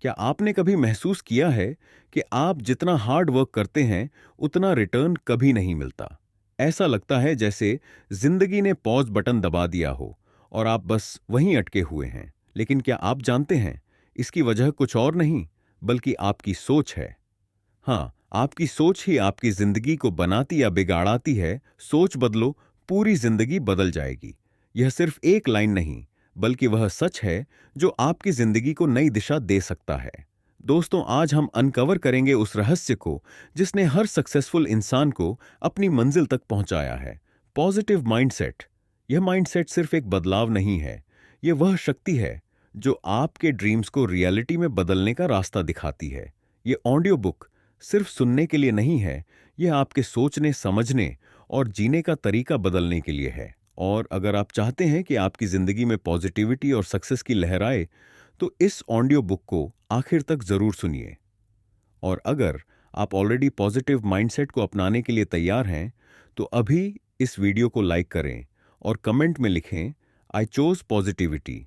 क्या आपने कभी महसूस किया है कि आप जितना हार्ड वर्क करते हैं, उतना रिटर्न कभी नहीं मिलता? ऐसा लगता है जैसे जिंदगी ने पॉज बटन दबा दिया हो और आप बस वहीं अटके हुए हैं। लेकिन क्या आप जानते हैं, इसकी वजह कुछ और नहीं, बल्कि आपकी सोच है। हाँ, आपकी सोच ही आपकी जिंदगी को बनाती या बिगाड़ती है। सोच बदलो, पूरी जिंदगी बदल जाएगी। यह सिर्फ एक लाइन नहीं, बल्कि वह सच है जो आपकी जिंदगी को नई दिशा दे सकता है। दोस्तों, आज हम अनकवर करेंगे उस रहस्य को जिसने हर सक्सेसफुल इंसान को अपनी मंजिल तक पहुंचाया है। Positive mindset. यह माइंडसेट सिर्फ एक बदलाव नहीं है, यह वह शक्ति है जो आपके ड्रीम्स को रियलिटी में बदलने का रास्ता दिखाती है। ये ऑडियो बुक सिर्फ सुनने के लिए नहीं है, यह आपके सोचने, समझने और जीने का तरीका बदलने के लिए है। और अगर आप चाहते हैं कि आपकी जिंदगी में पॉजिटिविटी और सक्सेस की लहर आए, तो इस ऑडियो बुक को आखिर तक जरूर सुनिए। और अगर आप ऑलरेडी पॉजिटिव माइंडसेट को अपनाने के लिए तैयार हैं, तो अभी इस वीडियो को लाइक करें और कमेंट में लिखें, आई चोज पॉजिटिविटी।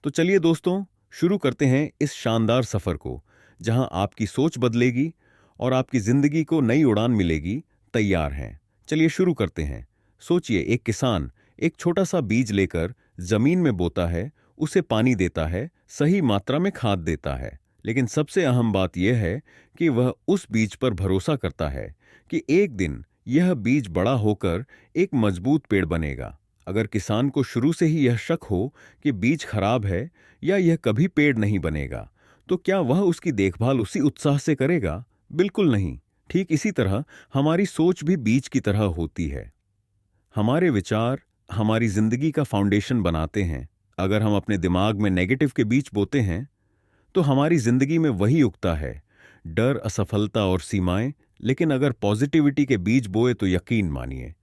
तो चलिए दोस्तों, शुरू करते हैं इस शानदार सफर को, जहां आपकी सोच बदलेगी और आपकी जिंदगी को नई उड़ान मिलेगी। तैयार हैं? चलिए शुरू करते हैं। सोचिए, एक किसान एक छोटा सा बीज लेकर जमीन में बोता है, उसे पानी देता है, सही मात्रा में खाद देता है। लेकिन सबसे अहम बात यह है कि वह उस बीज पर भरोसा करता है कि एक दिन यह बीज बड़ा होकर एक मजबूत पेड़ बनेगा। अगर किसान को शुरू से ही यह शक हो कि बीज खराब है या यह कभी पेड़ नहीं बनेगा, तो क्या वह उसकी देखभाल उसी उत्साह से करेगा? बिल्कुल नहीं। ठीक इसी तरह हमारी सोच भी बीज की तरह होती है। हमारे विचार हमारी जिंदगी का फाउंडेशन बनाते हैं। अगर हम अपने दिमाग में नेगेटिव के बीज बोते हैं, तो हमारी जिंदगी में वही उगता है, डर, असफलता और सीमाएं। लेकिन अगर पॉजिटिविटी के बीज बोए, तो यकीन मानिए,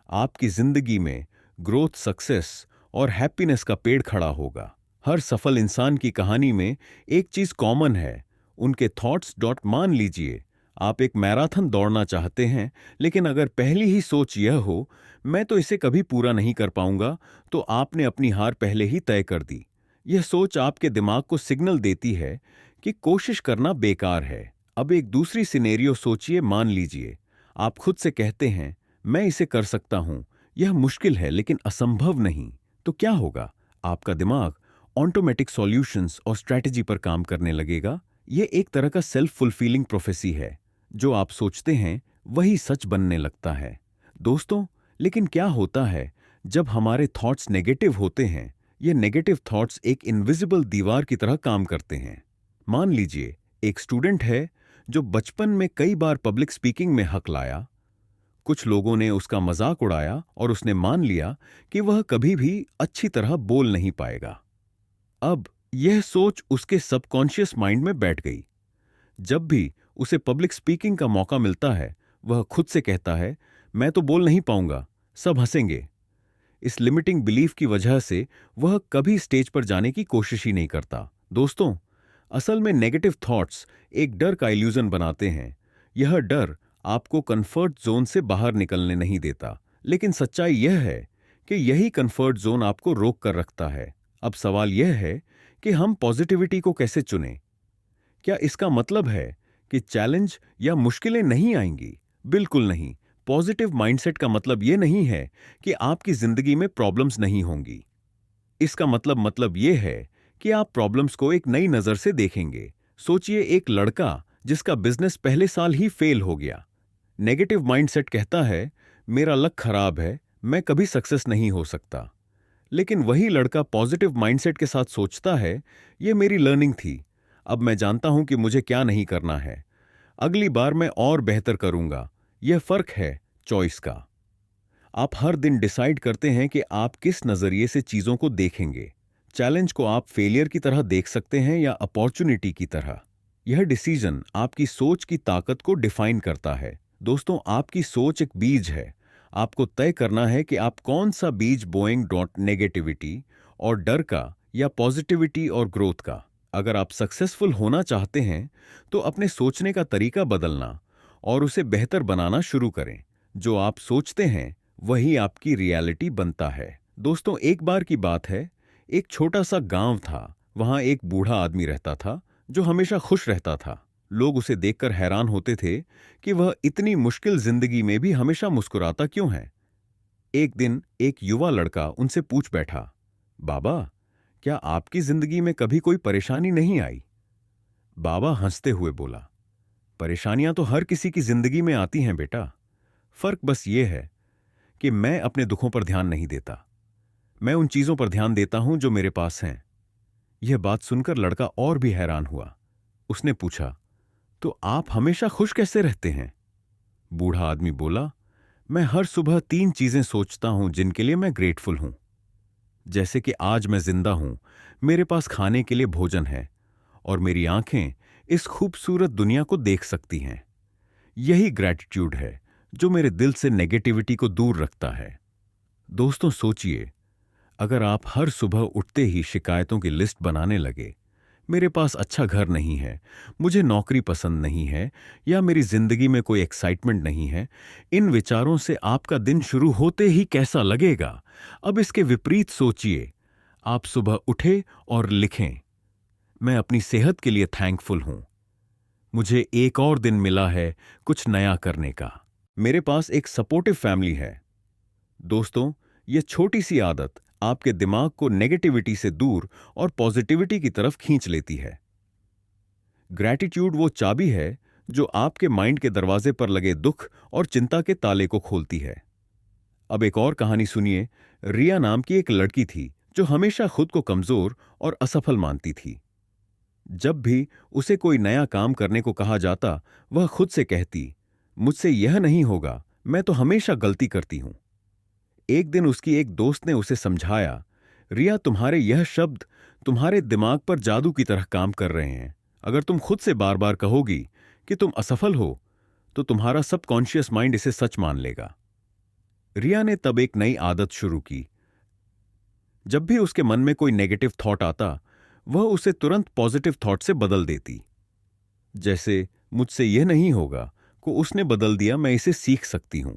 आपकी जिंदगी में ग्रोथ, सक्सेस और हैप्पीनेस का पेड़ खड़ा होगा। हर सफल इंसान की कहानी में एक चीज कॉमन है, उनके थॉट्स। मान लीजिए, आप एक मैराथन दौड़ना चाहते हैं, लेकिन अगर पहली ही सोच यह हो, मैं तो इसे कभी पूरा नहीं कर पाऊंगा, तो आपने अपनी हार पहले ही तय कर दी। यह सोच आपके दिमाग को सिग्नल देती है कि कोशिश करना बेकार है। अब एक दूसरी सिनेरियो सोचिए। मान लीजिए, आप खुद से कहते हैं, मैं इसे कर सकता हूं, यह मुश्किल है लेकिन असंभव नहीं। तो क्या होगा? आपका दिमाग ऑटोमेटिक सॉल्यूशंस और स्ट्रैटेजी पर काम करने लगेगा। यह एक तरह का सेल्फ फुलफिलिंग प्रोफेसी है। जो आप सोचते हैं, वही सच बनने लगता है। दोस्तों, लेकिन क्या होता है जब हमारे थॉट्स नेगेटिव होते हैं? ये नेगेटिव थॉट्स एक इनविजिबल दीवार की तरह काम करते हैं। मान लीजिए, एक स्टूडेंट है जो बचपन में कई बार पब्लिक स्पीकिंग में हक लाया। कुछ लोगों ने उसका मजाक उड़ाया और उसने मान लिया कि वह कभी भी अच्छी तरह बोल नहीं पाएगा। अब यह सोच उसके सबकॉन्शियस माइंड में बैठ गई। जब भी उसे पब्लिक स्पीकिंग का मौका मिलता है, वह खुद से कहता है, मैं तो बोल नहीं पाऊंगा, सब हंसेंगे। इस लिमिटिंग बिलीफ की वजह से वह कभी स्टेज पर जाने की कोशिश ही नहीं करता। दोस्तों, असल में नेगेटिव थॉट्स एक डर का इल्यूजन बनाते हैं। यह डर आपको कंफर्ट जोन से बाहर निकलने नहीं देता, लेकिन सच्चाई यह है कि यही कंफर्ट जोन आपको रोक कर रखता है। अब सवाल यह है कि हम पॉजिटिविटी को कैसे चुनें? क्या इसका मतलब है कि चैलेंज या मुश्किलें नहीं आएंगी? बिल्कुल नहीं। पॉजिटिव माइंडसेट का मतलब यह नहीं है कि आपकी जिंदगी में प्रॉब्लम्स नहीं होंगी। इसका मतलब यह है कि आप प्रॉब्लम्स को एक नई नजर से देखेंगे। सोचिए, एक लड़का जिसका बिजनेस पहले साल ही फेल हो गया। नेगेटिव माइंडसेट कहता है, मेरा लक खराब है, मैं कभी सक्सेस नहीं हो सकता। लेकिन वही लड़का पॉजिटिव माइंडसेट के साथ सोचता है, यह मेरी लर्निंग थी, अब मैं जानता हूं कि मुझे क्या नहीं करना है, अगली बार मैं और बेहतर करूंगा। यह फर्क है चॉइस का। आप हर दिन डिसाइड करते हैं कि आप किस नजरिए से चीजों को देखेंगे। चैलेंज को आप फेलियर की तरह देख सकते हैं या अपॉर्चुनिटी की तरह। यह डिसीजन आपकी सोच की ताकत को डिफाइन करता है। दोस्तों, आपकी सोच एक बीज है। आपको तय करना है कि आप कौन सा बीज बोएंगे, नेगेटिविटी और डर का, या पॉजिटिविटी और ग्रोथ का। अगर आप सक्सेसफुल होना चाहते हैं, तो अपने सोचने का तरीका बदलना और उसे बेहतर बनाना शुरू करें। जो आप सोचते हैं, वही आपकी रियलिटी बनता है। दोस्तों, एक बार की बात है, एक छोटा सा गांव था। वहां एक बूढ़ा आदमी रहता था जो हमेशा खुश रहता था। लोग उसे देखकर हैरान होते थे कि वह इतनी मुश्किल जिंदगी में भी हमेशा मुस्कुराता क्यों है। एक दिन एक युवा लड़का उनसे पूछ बैठा, बाबा, क्या आपकी जिंदगी में कभी कोई परेशानी नहीं आई? बाबा हंसते हुए बोला, परेशानियां तो हर किसी की जिंदगी में आती हैं बेटा। फर्क बस ये है कि मैं अपने दुखों पर ध्यान नहीं देता, मैं उन चीजों पर ध्यान देता हूं जो मेरे पास हैं। यह बात सुनकर लड़का और भी हैरान हुआ। उसने पूछा, तो आप हमेशा खुश कैसे रहते हैं? बूढ़ा आदमी बोला, मैं हर सुबह 3 चीजें सोचता हूं जिनके लिए मैं ग्रेटफुल हूं। जैसे कि आज मैं जिंदा हूं, मेरे पास खाने के लिए भोजन है और मेरी आंखें इस खूबसूरत दुनिया को देख सकती हैं। यही ग्रैटिट्यूड है जो मेरे दिल से नेगेटिविटी को दूर रखता है। दोस्तों सोचिए, अगर आप हर सुबह उठते ही शिकायतों की लिस्ट बनाने लगे, मेरे पास अच्छा घर नहीं है, मुझे नौकरी पसंद नहीं है, या मेरी जिंदगी में कोई एक्साइटमेंट नहीं है, इन विचारों से आपका दिन शुरू होते ही कैसा लगेगा? अब इसके विपरीत सोचिए, आप सुबह उठे और लिखें, मैं अपनी सेहत के लिए थैंकफुल हूं, मुझे एक और दिन मिला है कुछ नया करने का, मेरे पास एक सपोर्टिव फैमिली है। दोस्तों, यह छोटी सी आदत आपके दिमाग को नेगेटिविटी से दूर और पॉजिटिविटी की तरफ खींच लेती है। ग्रैटिट्यूड वो चाबी है जो आपके माइंड के दरवाजे पर लगे दुख और चिंता के ताले को खोलती है। अब एक और कहानी सुनिए। रिया नाम की एक लड़की थी जो हमेशा खुद को कमजोर और असफल मानती थी। जब भी उसे कोई नया काम करने को कहा जाता, वह खुद से कहती, मुझसे यह नहीं होगा, मैं तो हमेशा गलती करती हूं। एक दिन उसकी एक दोस्त ने उसे समझाया, रिया, तुम्हारे यह शब्द तुम्हारे दिमाग पर जादू की तरह काम कर रहे हैं। अगर तुम खुद से बार बार कहोगी कि तुम असफल हो, तो तुम्हारा सबकॉन्शियस माइंड इसे सच मान लेगा। रिया ने तब एक नई आदत शुरू की। जब भी उसके मन में कोई नेगेटिव थॉट आता, वह उसे तुरंत पॉजिटिव थॉट से बदल देती। जैसे मुझसे यह नहीं होगा को उसने बदल दिया, मैं इसे सीख सकती हूं।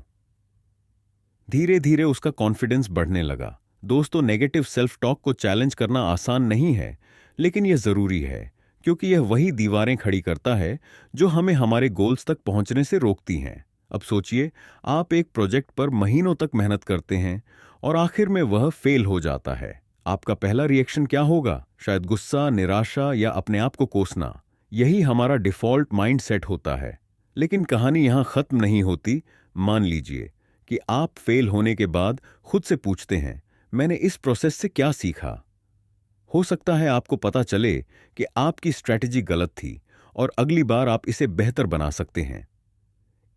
धीरे धीरे उसका कॉन्फिडेंस बढ़ने लगा। दोस्तों, नेगेटिव सेल्फ टॉक को चैलेंज करना आसान नहीं है, लेकिन यह जरूरी है, क्योंकि यह वही दीवारें खड़ी करता है जो हमें हमारे गोल्स तक पहुंचने से रोकती हैं। अब सोचिए, आप एक प्रोजेक्ट पर महीनों तक मेहनत करते हैं और आखिर में वह फेल हो जाता है। आपका पहला रिएक्शन क्या होगा? शायद गुस्सा, निराशा या अपने आप को कोसना। यही हमारा डिफॉल्ट माइंड सेट होता है। लेकिन कहानी यहां खत्म नहीं होती। मान लीजिए कि आप फेल होने के बाद खुद से पूछते हैं, मैंने इस प्रोसेस से क्या सीखा? हो सकता है आपको पता चले कि आपकी स्ट्रैटेजी गलत थी और अगली बार आप इसे बेहतर बना सकते हैं।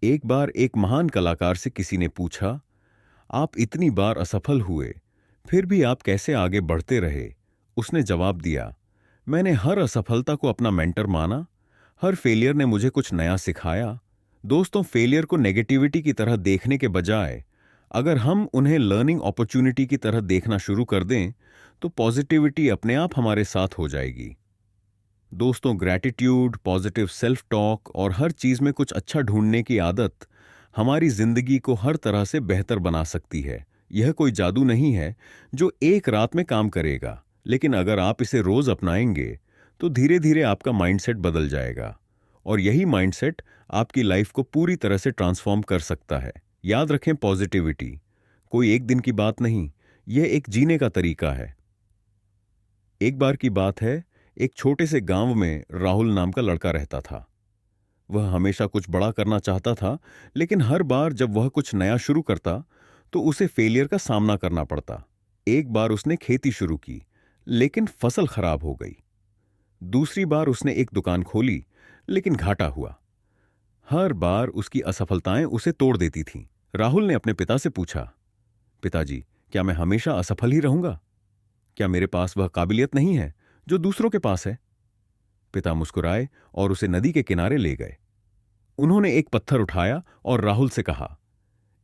एक बार एक महान कलाकार से किसी ने पूछा, आप इतनी बार असफल हुए, फिर भी आप कैसे आगे बढ़ते रहे? उसने जवाब दिया, मैंने हर असफलता को अपना मेंटर माना, हर फेलियर ने मुझे कुछ नया सिखाया। दोस्तों, फेलियर को नेगेटिविटी की तरह देखने के बजाय अगर हम उन्हें लर्निंग अपॉर्चुनिटी की तरह देखना शुरू कर दें, तो पॉजिटिविटी अपने आप हमारे साथ हो जाएगी। दोस्तों, ग्रैटिट्यूड, पॉजिटिव सेल्फ टॉक और हर चीज में कुछ अच्छा ढूंढने की आदत हमारी जिंदगी को हर तरह से बेहतर बना सकती है। यह कोई जादू नहीं है जो एक रात में काम करेगा, लेकिन अगर आप इसे रोज अपनाएंगे तो धीरे धीरे आपका माइंडसेट बदल जाएगा और यही माइंडसेट आपकी लाइफ को पूरी तरह से ट्रांसफॉर्म कर सकता है। याद रखें, पॉजिटिविटी कोई एक दिन की बात नहीं, यह एक जीने का तरीका है। एक बार की बात है, एक छोटे से गांव में राहुल नाम का लड़का रहता था। वह हमेशा कुछ बड़ा करना चाहता था, लेकिन हर बार जब वह कुछ नया शुरू करता तो उसे फेलियर का सामना करना पड़ता। एक बार उसने खेती शुरू की, लेकिन फसल खराब हो गई। दूसरी बार उसने एक दुकान खोली, लेकिन घाटा हुआ। हर बार उसकी असफलताएं उसे तोड़ देती थीं। राहुल ने अपने पिता से पूछा, पिताजी, क्या मैं हमेशा असफल ही रहूंगा? क्या मेरे पास वह काबिलियत नहीं है जो दूसरों के पास है? पिता मुस्कुराए और उसे नदी के किनारे ले गए। उन्होंने एक पत्थर उठाया और राहुल से कहा,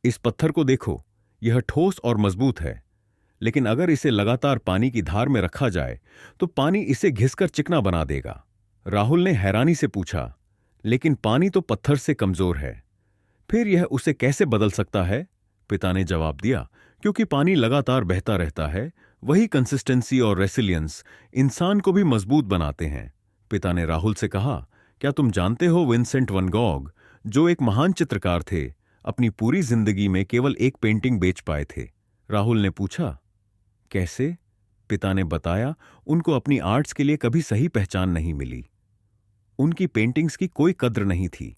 इस पत्थर को देखो, यह ठोस और मजबूत है, लेकिन अगर इसे लगातार पानी की धार में रखा जाए तो पानी इसे घिसकर चिकना बना देगा। राहुल ने हैरानी से पूछा, लेकिन पानी तो पत्थर से कमजोर है, फिर यह उसे कैसे बदल सकता है? पिता ने जवाब दिया, क्योंकि पानी लगातार बहता रहता है, वही कंसिस्टेंसी और रेसिलियंस इंसान को भी मजबूत बनाते हैं। पिता ने राहुल से कहा, क्या तुम जानते हो विंसेंट वैन गॉग, जो एक महान चित्रकार थे, अपनी पूरी जिंदगी में केवल एक पेंटिंग बेच पाए थे? राहुल ने पूछा। कैसे? पिता ने बताया, उनको अपनी आर्ट्स के लिए कभी सही पहचान नहीं मिली। उनकी पेंटिंग्स की कोई कद्र नहीं थी।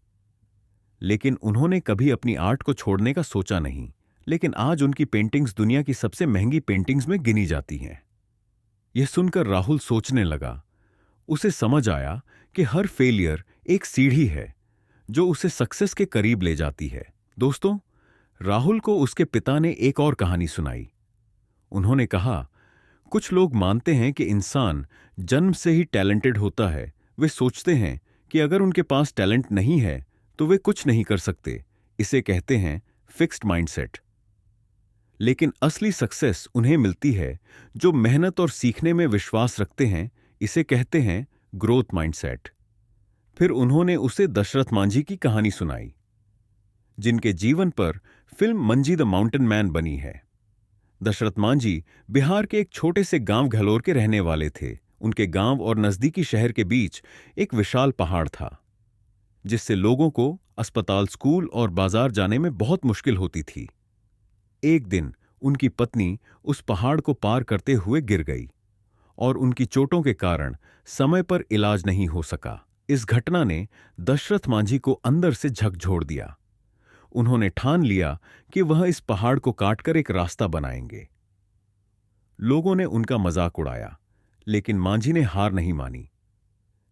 लेकिन उन्होंने कभी अपनी आर्ट को छोड़ने का सोचा नहीं। लेकिन आज उनकी पेंटिंग्स दुनिया की सबसे महंगी पेंटिंग्स में गिनी जाती हैं। यह सुनकर राहुल सोचने लगा। उसे समझ आया कि हर फेलियर एक सीढ़ी है जो उसे सक्सेस के करीब ले जाती है। दोस्तों, राहुल को उसके पिता ने एक और कहानी सुनाई। उन्होंने कहा, कुछ लोग मानते हैं कि इंसान जन्म से ही टैलेंटेड होता है। वे सोचते हैं कि अगर उनके पास टैलेंट नहीं है तो वे कुछ नहीं कर सकते। इसे कहते हैं फिक्स्ड माइंडसेट। लेकिन असली सक्सेस उन्हें मिलती है जो मेहनत और सीखने में विश्वास रखते हैं। इसे कहते हैं ग्रोथ माइंडसेट। फिर उन्होंने उसे दशरथ मांझी की कहानी सुनाई, जिनके जीवन पर film Manji the mountain man बनी है। दशरथ मांझी बिहार के एक छोटे से गांव घलोर के रहने वाले थे। उनके गांव और नजदीकी शहर के बीच एक विशाल पहाड़ था, जिससे लोगों को अस्पताल, स्कूल और बाजार जाने में बहुत मुश्किल होती थी। एक दिन उनकी पत्नी उस पहाड़ को पार करते हुए गिर गई और उनकी चोटों के कारण समय पर इलाज नहीं हो सका। इस घटना ने दशरथ मांझी को अंदर से झकझोर दिया। उन्होंने ठान लिया कि वह इस पहाड़ को काटकर एक रास्ता बनाएंगे। लोगों ने उनका मजाक उड़ाया, लेकिन मांझी ने हार नहीं मानी।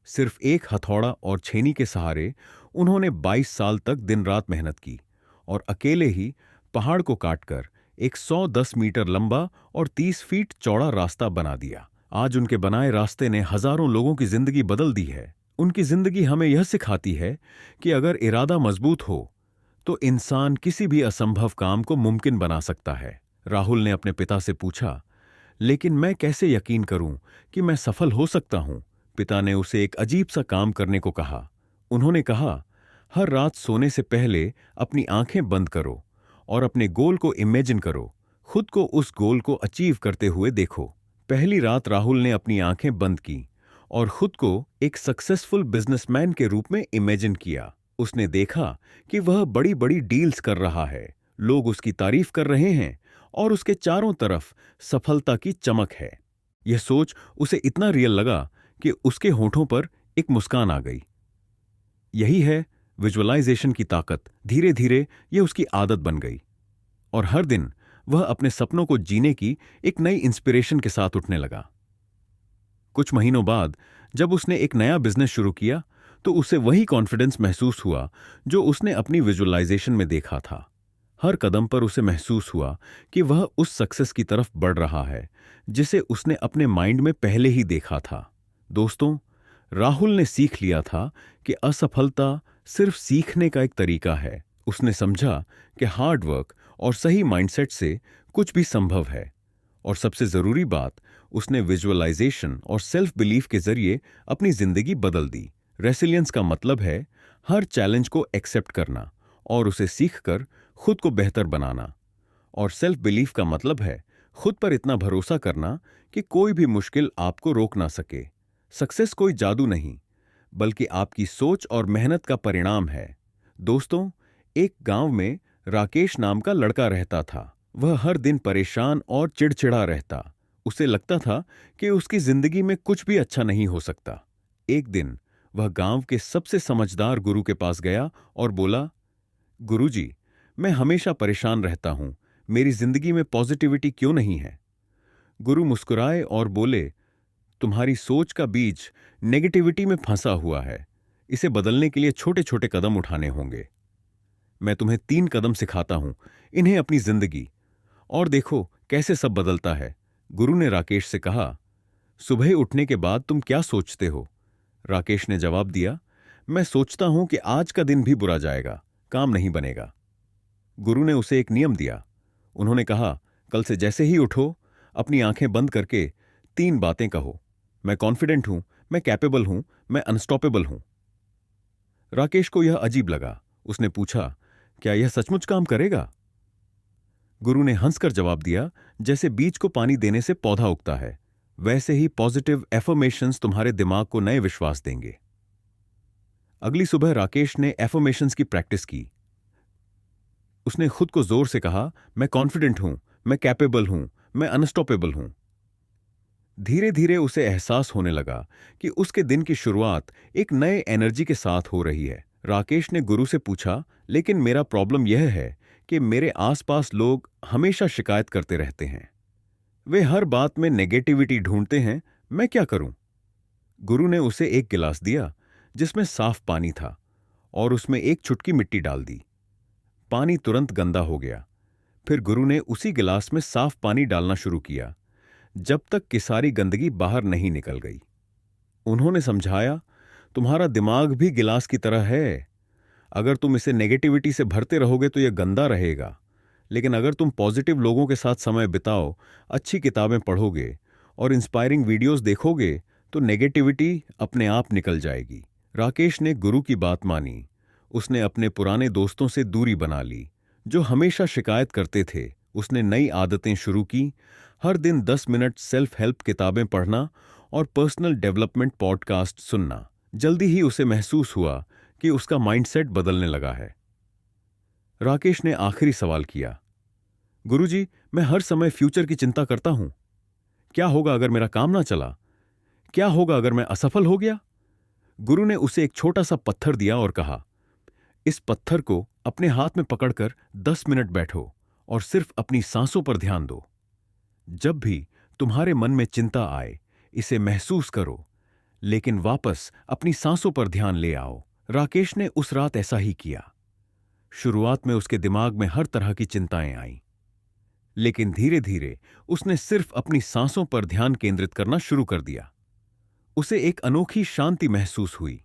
सिर्फ एक हथौड़ा और छेनी के सहारे उन्होंने 22 साल तक दिन रात मेहनत की और अकेले ही पहाड़ को काटकर एक 110 मीटर लंबा और 30 फीट चौड़ा रास्ता बना दिया। आज उनके बनाए रास्ते ने हजारों लोगों की जिंदगी बदल दी है। उनकी जिंदगी हमें यह सिखाती है कि अगर इरादा मजबूत हो तो इंसान किसी भी असंभव काम को मुमकिन बना सकता है। राहुल ने अपने पिता से पूछा, लेकिन मैं कैसे यकीन करूं कि मैं सफल हो सकता हूं? पिता ने उसे एक अजीब सा काम करने को कहा। उन्होंने कहा, हर रात सोने से पहले अपनी आंखें बंद करो और अपने गोल को इमेजिन करो। खुद को उस गोल को अचीव करते हुए देखो। पहली रात राहुल ने अपनी आंखें बंद की और खुद को एक सक्सेसफुल बिजनेसमैन के रूप में इमेजिन किया। उसने देखा कि वह बड़ी बड़ी डील्स कर रहा है, लोग उसकी तारीफ कर रहे हैं और उसके चारों तरफ सफलता की चमक है। यह सोच उसे इतना रियल लगा कि उसके होठों पर एक मुस्कान आ गई। यही है विजुअलाइजेशन की ताकत। धीरे धीरे यह उसकी आदत बन गई और हर दिन वह अपने सपनों को जीने की एक नई इंस्पिरेशन के साथ उठने लगा। कुछ महीनों बाद जब उसने एक नया बिजनेस शुरू किया तो उसे वही कॉन्फिडेंस महसूस हुआ जो उसने अपनी विजुअलाइजेशन में देखा था। हर कदम पर उसे महसूस हुआ कि वह उस सक्सेस की तरफ बढ़ रहा है जिसे उसने अपने माइंड में पहले ही देखा था। दोस्तों, राहुल ने सीख लिया था कि असफलता सिर्फ सीखने का एक तरीका है। उसने समझा कि हार्ड वर्क और सही माइंडसेट से कुछ भी संभव है। और सबसे जरूरी बात, उसने विजुअलाइजेशन और सेल्फ बिलीफ के जरिए अपनी जिंदगी बदल दी। रेसिलियंस का मतलब है हर चैलेंज को एक्सेप्ट करना और उसे सीखकर खुद को बेहतर बनाना। और सेल्फ बिलीफ का मतलब है खुद पर इतना भरोसा करना कि कोई भी मुश्किल आपको रोक ना सके। सक्सेस कोई जादू नहीं, बल्कि आपकी सोच और मेहनत का परिणाम है। दोस्तों, एक गांव में राकेश नाम का लड़का रहता था। वह हर दिन परेशान और चिड़चिड़ा रहता। उसे लगता था कि उसकी जिंदगी में कुछ भी अच्छा नहीं हो सकता। एक दिन वह गांव के सबसे समझदार गुरु के पास गया और बोला, गुरुजी, मैं हमेशा परेशान रहता हूं, मेरी जिंदगी में पॉजिटिविटी क्यों नहीं है? गुरु मुस्कुराए और बोले, तुम्हारी सोच का बीज नेगेटिविटी में फंसा हुआ है। इसे बदलने के लिए छोटे छोटे कदम उठाने होंगे। मैं तुम्हें 3 कदम सिखाता हूं, इन्हें अपनी जिंदगी और देखो कैसे सब बदलता है। गुरु ने राकेश से कहा, सुबह उठने के बाद तुम क्या सोचते हो? राकेश ने जवाब दिया, मैं सोचता हूं कि आज का दिन भी बुरा जाएगा, काम नहीं बनेगा। गुरु ने उसे एक नियम दिया। उन्होंने कहा, कल से जैसे ही उठो, अपनी आंखें बंद करके 3 बातें कहो। मैं कॉन्फिडेंट हूं, मैं कैपेबल हूं, मैं अनस्टॉपेबल हूं। राकेश को यह अजीब लगा। उसने पूछा, क्या यह सचमुच काम करेगा? गुरु ने हंसकर जवाब दिया, जैसे बीज को पानी देने से पौधा उगता है, वैसे ही पॉजिटिव एफर्मेशंस तुम्हारे दिमाग को नए विश्वास देंगे। अगली सुबह राकेश ने एफर्मेशंस की प्रैक्टिस की। उसने खुद को जोर से कहा, मैं कॉन्फिडेंट हूं, मैं कैपेबल हूं, मैं अनस्टॉपेबल हूं। धीरे धीरे उसे एहसास होने लगा कि उसके दिन की शुरुआत एक नए एनर्जी के साथ हो रही है। राकेश ने गुरु से पूछा, लेकिन मेरा प्रॉब्लम यह है कि मेरे आसपास लोग हमेशा शिकायत करते रहते हैं। वे हर बात में नेगेटिविटी ढूंढते हैं, मैं क्या करूं? गुरु ने उसे एक गिलास दिया जिसमें साफ पानी था और उसमें एक चुटकी मिट्टी डाल दी। पानी तुरंत गंदा हो गया। फिर गुरु ने उसी गिलास में साफ पानी डालना शुरू किया जब तक कि सारी गंदगी बाहर नहीं निकल गई। उन्होंने समझाया, तुम्हारा दिमाग भी गिलास की तरह है। अगर तुम इसे नेगेटिविटी से भरते रहोगे तो यह गंदा रहेगा, लेकिन अगर तुम पॉजिटिव लोगों के साथ समय बिताओ, अच्छी किताबें पढ़ोगे और इंस्पायरिंग वीडियोस देखोगे तो नेगेटिविटी अपने आप निकल जाएगी। राकेश ने गुरु की बात मानी। उसने अपने पुराने दोस्तों से दूरी बना ली जो हमेशा शिकायत करते थे। उसने नई आदतें शुरू की, हर दिन 10 मिनट सेल्फ हेल्प किताबें पढ़ना और पर्सनल डेवलपमेंट पॉडकास्ट सुनना। जल्दी ही उसे महसूस हुआ कि उसका माइंडसेट बदलने लगा है। राकेश ने आखिरी सवाल किया, गुरुजी, मैं हर समय फ्यूचर की चिंता करता हूं। क्या होगा अगर मेरा काम ना चला? क्या होगा अगर मैं असफल हो गया? गुरु ने उसे एक छोटा सा पत्थर दिया और कहा, इस पत्थर को अपने हाथ में पकड़कर 10 मिनट बैठो और सिर्फ अपनी सांसों पर ध्यान दो। जब भी तुम्हारे मन में चिंता आए, इसे महसूस करो, लेकिन वापस अपनी सांसों पर ध्यान ले आओ। राकेश ने उस रात ऐसा ही किया। शुरुआत में उसके दिमाग में हर तरह की चिंताएं आईं, लेकिन धीरे धीरे उसने सिर्फ अपनी सांसों पर ध्यान केंद्रित करना शुरू कर दिया। उसे एक अनोखी शांति महसूस हुई।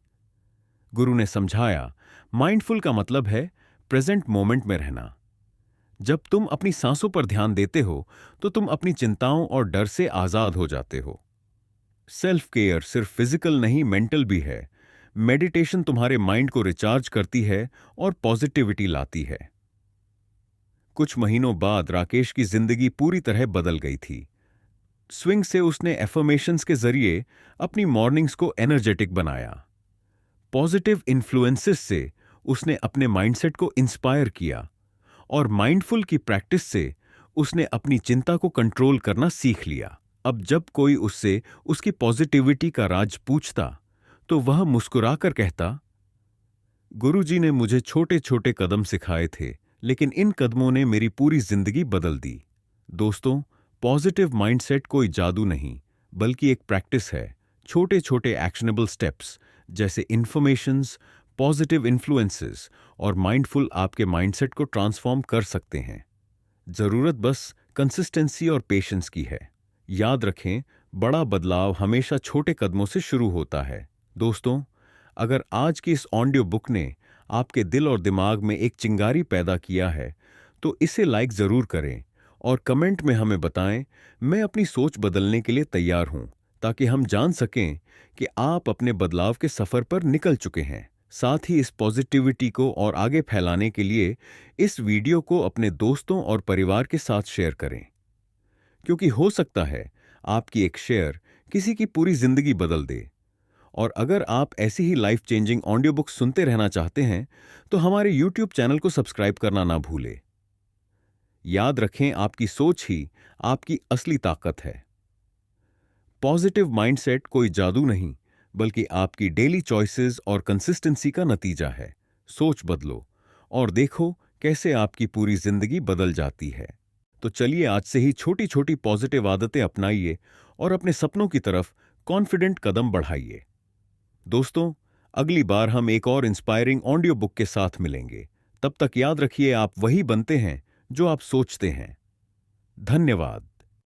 गुरु ने समझाया, माइंडफुल का मतलब है प्रेजेंट मोमेंट में रहना। जब तुम अपनी सांसों पर ध्यान देते हो तो तुम अपनी चिंताओं और डर से आजाद हो जाते हो। सेल्फ केयर सिर्फ फिजिकल नहीं, मेंटल भी है। मेडिटेशन तुम्हारे माइंड को रिचार्ज करती है और पॉजिटिविटी लाती है। कुछ महीनों बाद राकेश की जिंदगी पूरी तरह बदल गई थी। स्विंग से उसने एफर्मेशंस के जरिए अपनी मॉर्निंग्स को एनर्जेटिक बनाया। पॉजिटिव इन्फ्लुएंसेस से उसने अपने माइंडसेट को इंस्पायर किया और माइंडफुल की प्रैक्टिस से उसने अपनी चिंता को कंट्रोल करना सीख लिया। अब जब कोई उससे उसकी पॉजिटिविटी का राज पूछता तो वह मुस्कुराकर कहता, गुरुजी ने मुझे छोटे छोटे कदम सिखाए थे, लेकिन इन कदमों ने मेरी पूरी जिंदगी बदल दी। दोस्तों, पॉजिटिव माइंडसेट कोई जादू नहीं, बल्कि एक प्रैक्टिस है। छोटे छोटे एक्शनेबल स्टेप्स जैसे इन्फॉर्मेशंस, पॉजिटिव इन्फ्लुएंसेस और माइंडफुल आपके माइंडसेट को ट्रांसफॉर्म कर सकते हैं। जरूरत बस कंसिस्टेंसी और पेशेंस की है। याद रखें, बड़ा बदलाव हमेशा छोटे कदमों से शुरू होता है। दोस्तों, अगर आज की इस ऑडियो बुक ने आपके दिल और दिमाग में एक चिंगारी पैदा किया है तो इसे लाइक जरूर करें और कमेंट में हमें बताएं, मैं अपनी सोच बदलने के लिए तैयार हूं, ताकि हम जान सकें कि आप अपने बदलाव के सफर पर निकल चुके हैं। साथ ही इस पॉजिटिविटी को और आगे फैलाने के लिए इस वीडियो को अपने दोस्तों और परिवार के साथ शेयर करें, क्योंकि हो सकता है आपकी एक शेयर किसी की पूरी जिंदगी बदल दे। और अगर आप ऐसी ही लाइफ चेंजिंग ऑडियो बुक सुनते रहना चाहते हैं तो हमारे YouTube चैनल को सब्सक्राइब करना ना भूलें। याद रखें, आपकी सोच ही आपकी असली ताकत है। पॉजिटिव माइंडसेट कोई जादू नहीं, बल्कि आपकी डेली चॉइसेस और कंसिस्टेंसी का नतीजा है। सोच बदलो और देखो कैसे आपकी पूरी जिंदगी बदल जाती है। तो चलिए आज से ही छोटी छोटी पॉजिटिव आदतें अपनाइए और अपने सपनों की तरफ कॉन्फिडेंट कदम बढ़ाइए। दोस्तों, अगली बार हम एक और इंस्पायरिंग ऑडियो बुक के साथ मिलेंगे। तब तक याद रखिए, आप वही बनते हैं जो आप सोचते हैं। धन्यवाद।